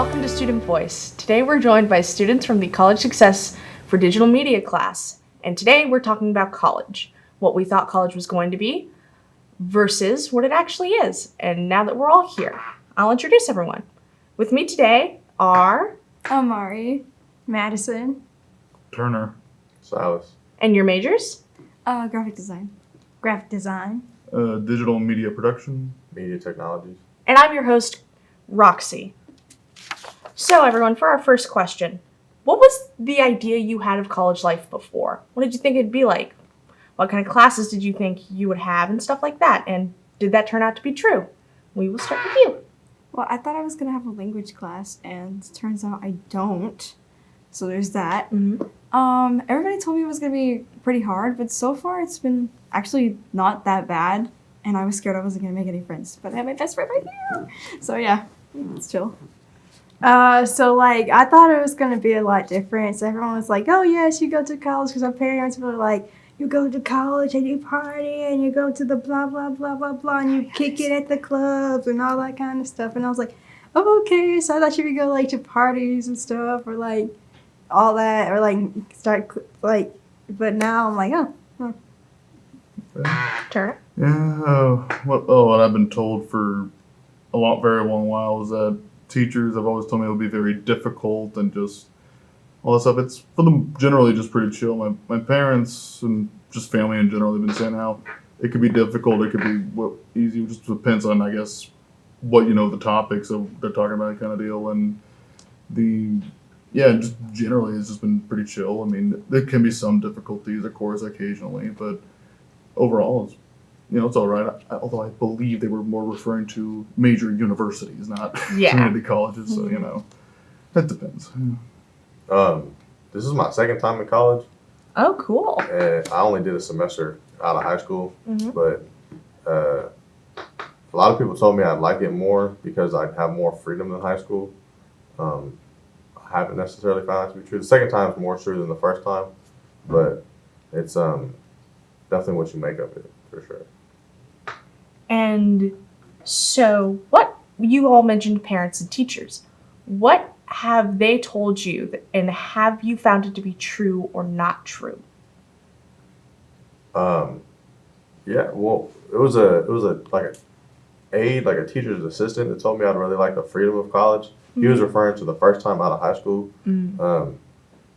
welcome to Student Voice. Today we're joined by students from the College Success for Digital Media class. And today we're talking about college, what we thought college was going to be versus what it actually is. And now that we're all here, I'll introduce everyone. With me today are Amari, Madison, Turner, Silas. And your majors? graphic design. digital media production. Media technologies. And I'm your host, Roxy. So everyone, for our first question, what was the idea you had of college life before? What did you think it'd be like? What kind of classes did you think you would have and stuff like that? And did that turn out to be true? We will start with you. Well, I thought I was going to have a language class, and it turns out I don't. So there's that. Mm-hmm. Everybody told me it was going to be pretty hard, but so far it's been actually not that bad. And I was scared I wasn't going to make any friends, but I have my best friend right here. So yeah, it's chill. I thought it was going to be a lot different. So everyone was like, oh, yes, you go to college, because our parents were like, you go to college and you party and you go to the blah, blah, blah, blah, blah, and you kick it at the clubs and all that kind of stuff. And I was like, oh, okay. So I thought you could go, to parties and stuff or, all that or, but now I'm like, oh. Turner? Yeah. What I've been told for very long while is that teachers have always told me it would be very difficult and just all that stuff. It's for them generally just pretty chill. My parents and just family in general have been saying how it could be difficult. It could be easy. It just depends on, I guess, what the topics of they're talking about kind of deal. And just generally it's just been pretty chill. I mean, there can be some difficulties, of course, occasionally, but overall it's all right. Although I believe they were more referring to major universities, not community colleges. So that depends. This is my second time in college. Oh, cool. And I only did a semester out of high school, Mm-hmm. but a lot of people told me I'd like it more because I'd have more freedom than high school. I haven't necessarily found that to be true. The second time is more true than the first time, but it's definitely what you make of it, for sure. And so you all mentioned parents and teachers. What have they told you and have you found it to be true or not true? Yeah, well, it was a teacher's assistant that told me I'd really like the freedom of college. He was referring to the first time out of high school. Mm-hmm.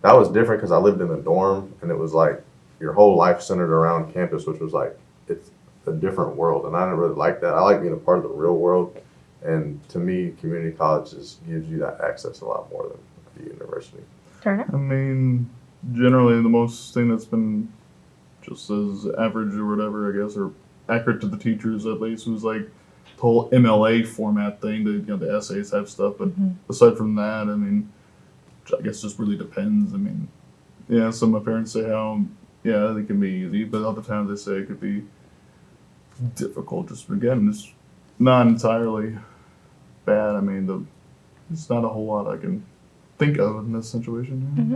That was different because I lived in a dorm and it was like your whole life centered around campus, which was like it's a different world, and I didn't really like that. I like being a part of the real world, and to me, community colleges gives you that access a lot more than the university. Turner? I mean, generally the most thing that's been just as average or whatever, I guess, or accurate to the teachers at least, was like the whole MLA format thing. The essays have stuff, but aside from that, I mean, I guess just really depends. I mean, yeah, some of my parents say how they can be easy, but other times they say it could be difficult. Just again, it's not entirely bad. I mean, it's not a whole lot I can think of in this situation. Mm-hmm.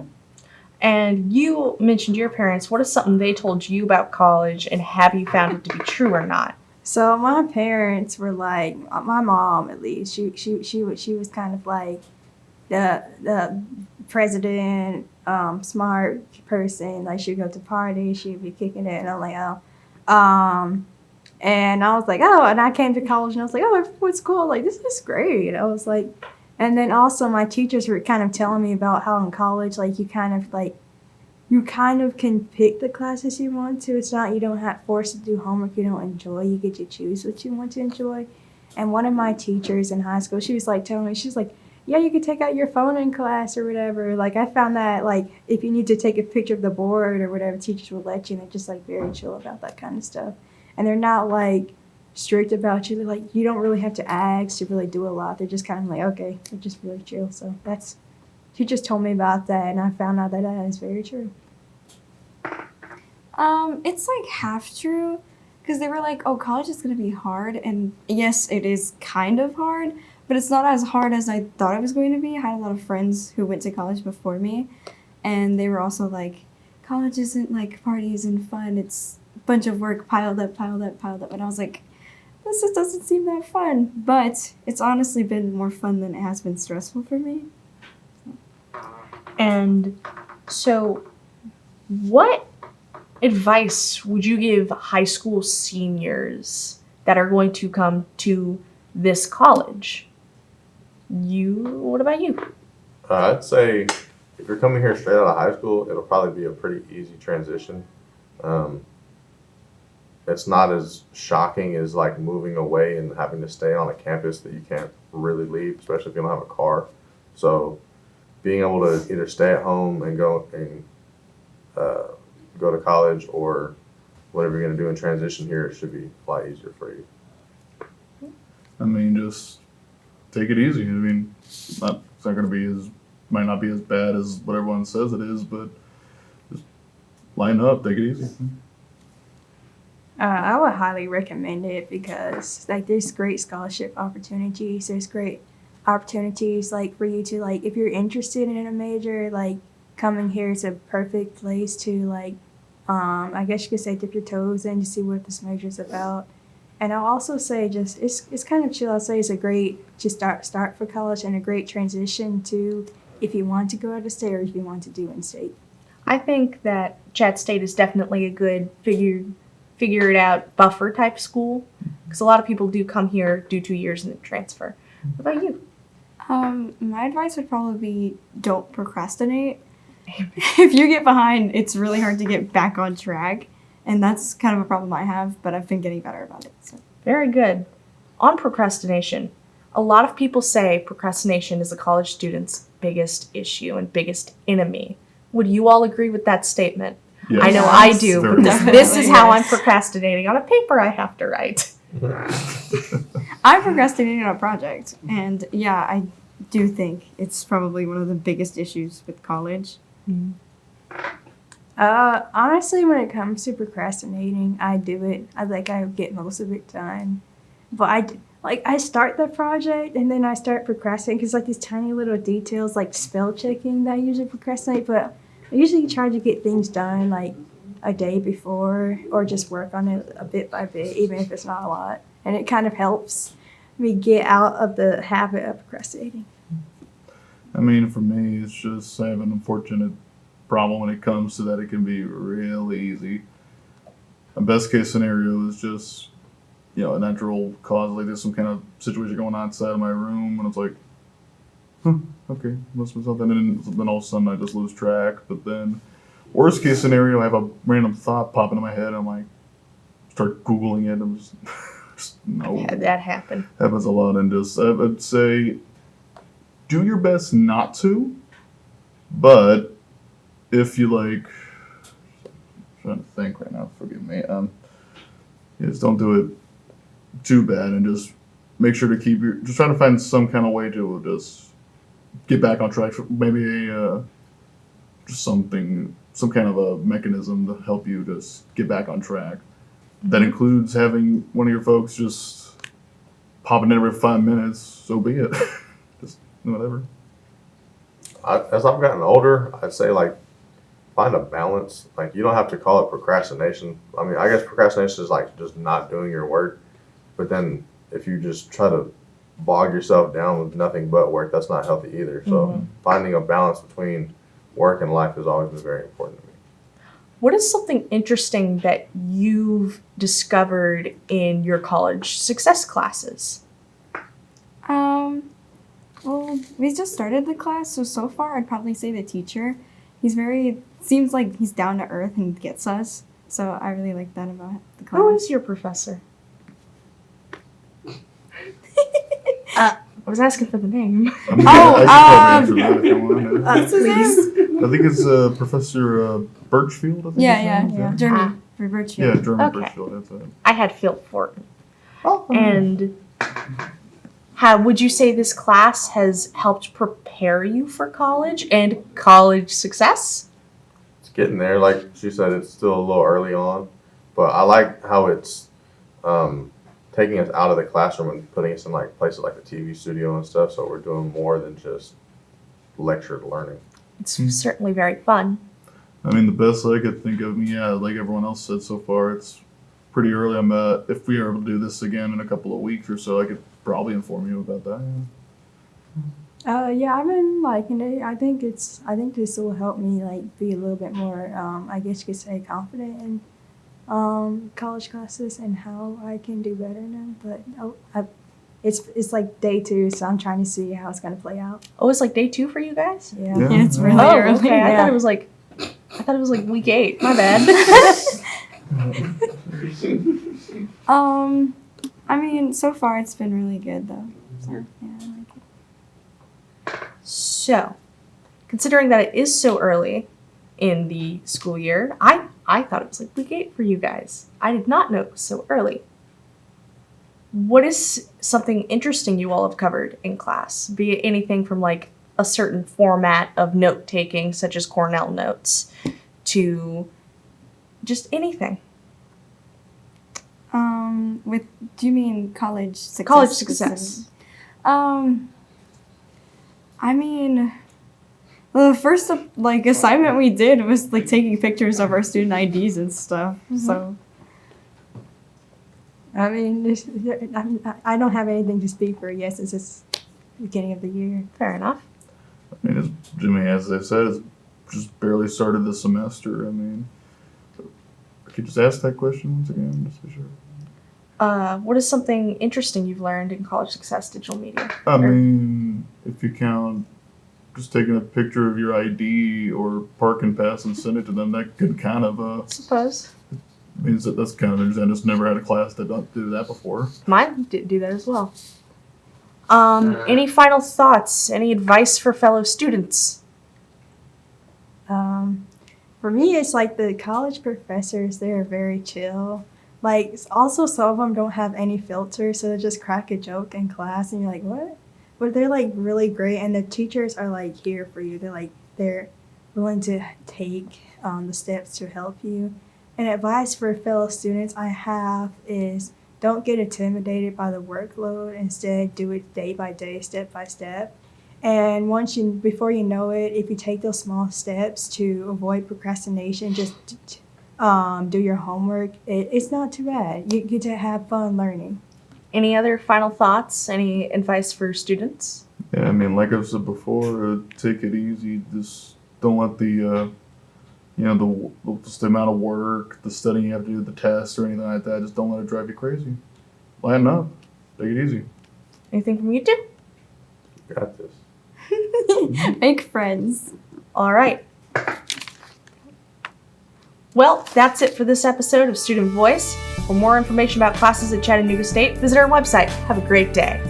And you mentioned your parents. What is something they told you about college, and have you found it to be true or not? So my parents were like, my mom at least, she was kind of like the president, smart person. Like she'd go to parties, she'd be kicking it, and I'm like, oh. And I was like, oh, and I came to college and I was like, oh, everyone's cool. Like, this is great. I was like, and then also my teachers were kind of telling me about how in college, you kind of can pick the classes you want to. It's not, you don't have forced to do homework you don't enjoy. You get to choose what you want to enjoy. And one of my teachers in high school, she was telling me, she's like, yeah, you could take out your phone in class or whatever. I found that, if you need to take a picture of the board or whatever, teachers will let you. And they're just, very chill about that kind of stuff. And they're not, strict about you. They're you don't really have to ask to really do a lot. They're just kind of okay. They're just really chill. So she just told me about that, and I found out that is very true. It's half true, because they were oh, college is going to be hard, and yes, it is kind of hard, but it's not as hard as I thought it was going to be. I had a lot of friends who went to college before me, and they were also college isn't parties and fun, it's a bunch of work piled up, and I was this just doesn't seem that fun. But it's honestly been more fun than it has been stressful for me. And so, what advice would you give high school seniors that are going to come to this college? What about you? I'd say if you're coming here straight out of high school, it'll probably be a pretty easy transition. It's not as shocking as like moving away and having to stay on a campus that you can't really leave, especially if you don't have a car. So being able to either stay at home and go to college or whatever you're going to do in transition here, it should be a lot easier for you. I mean, just take it easy. I mean, it's not going to be might not be as bad as what everyone says it is, but just line up, take it easy. I would highly recommend it because like there's great scholarship opportunities. There's great opportunities like for you to like if you're interested in a major, like coming here is a perfect place to like I guess you could say dip your toes in to see what this major is about. And I'll also say just it's kind of chill. I'll say it's a great to start for college and a great transition to if you want to go out of state or if you want to do in state. I think that Chat State is definitely a good figure it out buffer type school because a lot of people do come here, do 2 years, and then transfer. What about you? My advice would probably be don't procrastinate. If you get behind, it's really hard to get back on track. And that's kind of a problem I have, but I've been getting better about it. So. Very good. On procrastination, a lot of people say procrastination is a college student's biggest issue and biggest enemy. Would you all agree with that statement? Yes. I know I do, Very because much. this is how I'm Yes. procrastinating on a paper I have to write. I'm procrastinating on a project, and yeah, I do think it's probably one of the biggest issues with college. Honestly, when it comes to procrastinating, I do it. I get most of it done, but I start the project and then I start procrastinating because like these tiny little details like spell checking that I usually procrastinate. But I usually try to get things done like a day before or just work on it a bit by bit, even if it's not a lot, and it kind of helps me get out of the habit of procrastinating. I mean, for me, it's just I have an unfortunate problem when it comes to that. It can be really easy. A best case scenario is just, a natural cause, like there's some kind of situation going on inside of my room, and it's like, okay, must be something, and then all of a sudden I just lose track. But then, worst case scenario, I have a random thought pop into my head, and I'm like, start Googling it, and I'm just no. I've had that happen. Happens a lot, and just I would say, do your best not to, but if you like, I'm trying to think right now, forgive me, just don't do it too bad, and just make sure to just trying to find some kind of way to just get back on track. Maybe just some kind of a mechanism to help you just get back on track. That includes having one of your folks just popping in every 5 minutes, so be it. Just whatever. As I've gotten older, I'd say like find a balance. Like you don't have to call it procrastination. I mean, I guess procrastination is like just not doing your work. But then if you just try to bog yourself down with nothing but work, that's not healthy either. So finding a balance between work and life has always been very important to me. What is something interesting that you've discovered in your college success classes? Well, we just started the class, so far I'd probably say the teacher. Seems like he's down to earth and gets us. So I really like that about the class. Who is your professor? I was asking for the name. I mean, Oh, I should probably answer that if you want. What's his name? I think it's Professor Burchfield. I think Yeah, his name is. German for Burchfield. Yeah, German Okay. Burchfield. That's it. I had Phil Fortin. Oh, And how would you say this class has helped prepare you for college and college success? It's getting there. Like she said, it's still a little early on, but I like how it's taking us out of the classroom and putting us in like places like the TV studio and stuff. So we're doing more than just lectured learning. It's certainly very fun. I mean, the best I could think of, like everyone else said so far, it's pretty early. If we are able to do this again in a couple of weeks or so, I could probably inform you about that. Yeah, I've been liking it. I think this will help me like be a little bit more, I guess you could say, confident in college classes and how I can do better in them. But it's like day 2, so I'm trying to see how it's gonna play out. Oh, it's like day 2 for you guys? Yeah. Yeah. Yeah, it's really Oh, early. okay. I Yeah. thought it was like week 8. My bad. I mean, so far it's been really good though. So, yeah, I like it. So, considering that it is so early in the school year, I thought it was like week 8 for you guys. I did not know it was so early. What is something interesting you all have covered in class? Be it anything from like a certain format of note taking, such as Cornell notes, to just anything. Do you mean college success? College success. I mean, the first like assignment we did was like taking pictures of our student IDs and stuff. So I mean, I don't have anything to speak for. Yes, it's just beginning of the year. Fair enough. I mean, as Jimmy, as I said, has just barely started the semester. I mean, I could just ask that question once again, just to be sure. What is something interesting you've learned in college success digital media? I mean, if you count just taking a picture of your ID or parking pass and send it to them, that could kind of Suppose. means that that's kind of interesting. I just never had a class that don't do that before. Mine did do that as well. Any final thoughts? Any advice for fellow students? For me, it's like the college professors, they're very chill. Like, also some of them don't have any filter, so they just crack a joke in class, and you're like, what? But they're like really great, and the teachers are like here for you. They're willing to take the steps to help you. And advice for fellow students I have is don't get intimidated by the workload. Instead, do it day by day, step by step. And before you know it, if you take those small steps to avoid procrastination, just do your homework. It's not too bad. You get to have fun learning. Any other final thoughts? Any advice for students? Yeah, I mean, like I've said before, take it easy. Just don't let the just the amount of work, the studying you have to do, the tests or anything like that, just don't let it drive you crazy. Lighten up. Take it easy. Anything from you two? Got this. make friends. All right. Well, that's it for this episode of Student Voice. For more information about classes at Chattanooga State, visit our website. Have a great day.